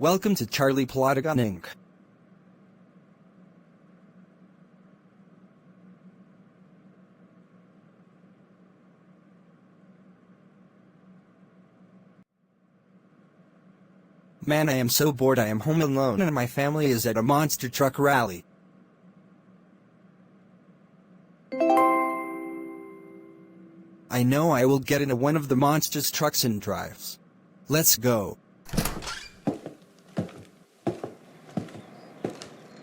Welcome to Charlie Plotagon Inc. Man, I am so bored. I am home alone and my family is at a monster truck rally. I know I will get into one of the monstrous trucks and drives. Let's go.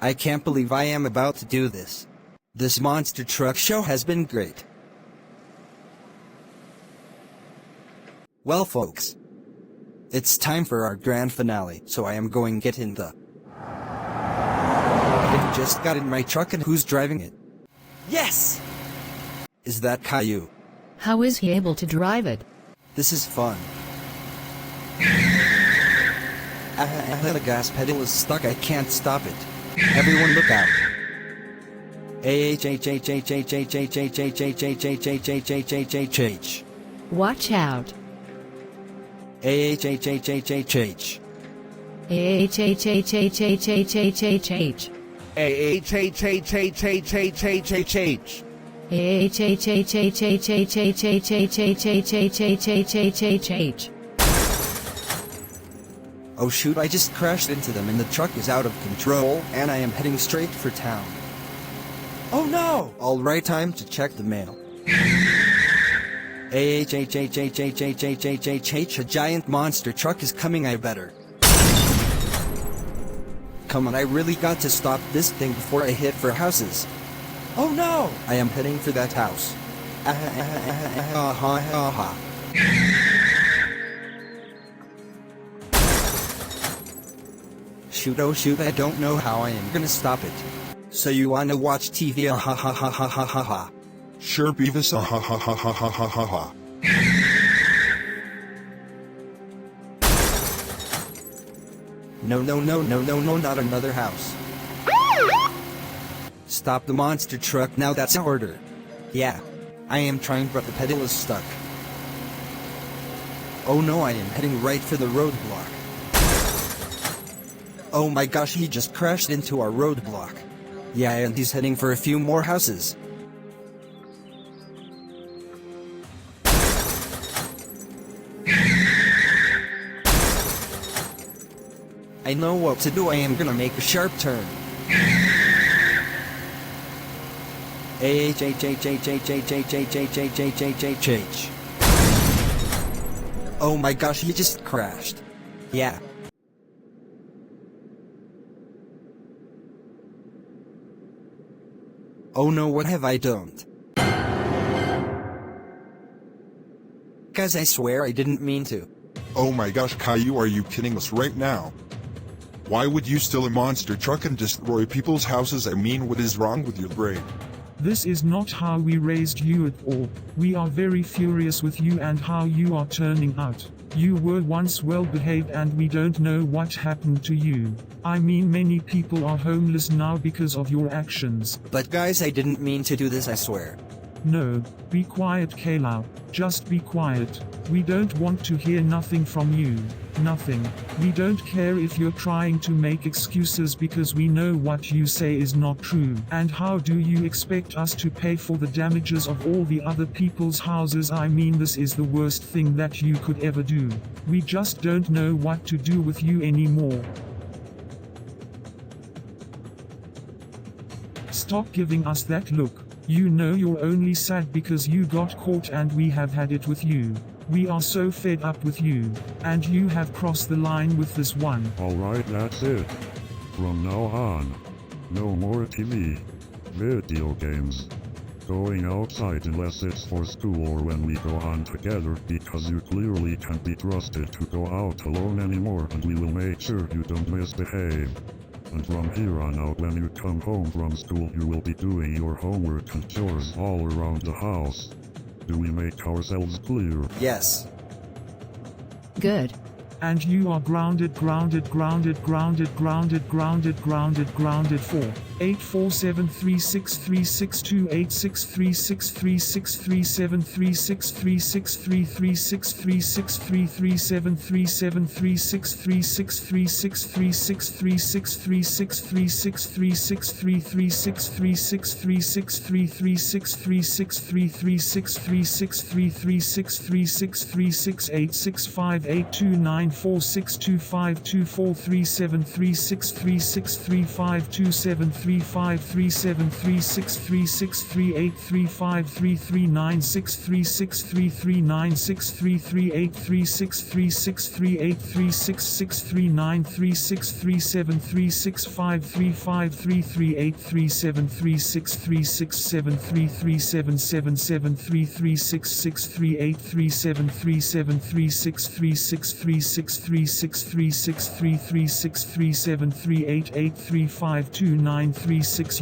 I can't believe I am about to do this. This monster truck show has been great. Well folks, it's time for our grand finale, so I am going to get in the... I just got in my truck and who's driving it? Yes! Is that Caillou? How is he able to drive it? This is fun. The gas pedal is stuck, I can't stop it. Everyone look out. H. Watch out. H. H. Oh shoot, I just crashed into them and the truck is out of control and I am heading straight for town. Oh no! Alright, time to check the mail. A giant monster truck is coming, I better. Come on, I really got to stop this thing before I hit for houses. Oh no! I am heading for that house. Shoot, oh shoot, I don't know how I am gonna stop it. So you wanna watch TV? Sure, Beavis. No, not another house. Stop the monster truck now, that's an order. Yeah, I am trying but the pedal is stuck. Oh no, I am heading right for the roadblock. Oh my gosh, he just crashed into our roadblock. Yeah, and he's heading for a few more houses. I know what to do, I am gonna make a sharp turn. H. Oh my gosh, he just crashed. Yeah. Oh no, what have I done? Guys, I swear I didn't mean to. Oh my gosh, Caillou, are you kidding us right now? Why would you steal a monster truck and destroy people's houses? I mean, what is wrong with your brain? This is not how we raised you at all. We are very furious with you and how you are turning out. You were once well behaved and we don't know what happened to you. I mean, many people are homeless now because of your actions. But guys, I didn't mean to do this, I swear. No, be quiet, Caillou. Just be quiet. We don't want to hear nothing from you. Nothing. We don't care if you're trying to make excuses because we know what you say is not true. And how do you expect us to pay for the damages of all the other people's houses? I mean, this is the worst thing that you could ever do. We just don't know what to do with you anymore. Stop giving us that look. You know you're only sad because you got caught and we have had it with you. We are so fed up with you, and you have crossed the line with this one. Alright, that's it. From now on, no more TV, video games, going outside unless it's for school or when we go on together, because you clearly can't be trusted to go out alone anymore, and we will make sure you don't misbehave. And from here on out, when you come home from school, you will be doing your homework and chores all around the house. Do we make ourselves clear? Yes. Good. And you are grounded for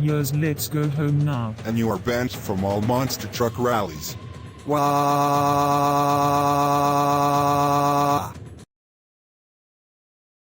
Years. Let's go home now. And you are banned from all monster truck rallies. Wow.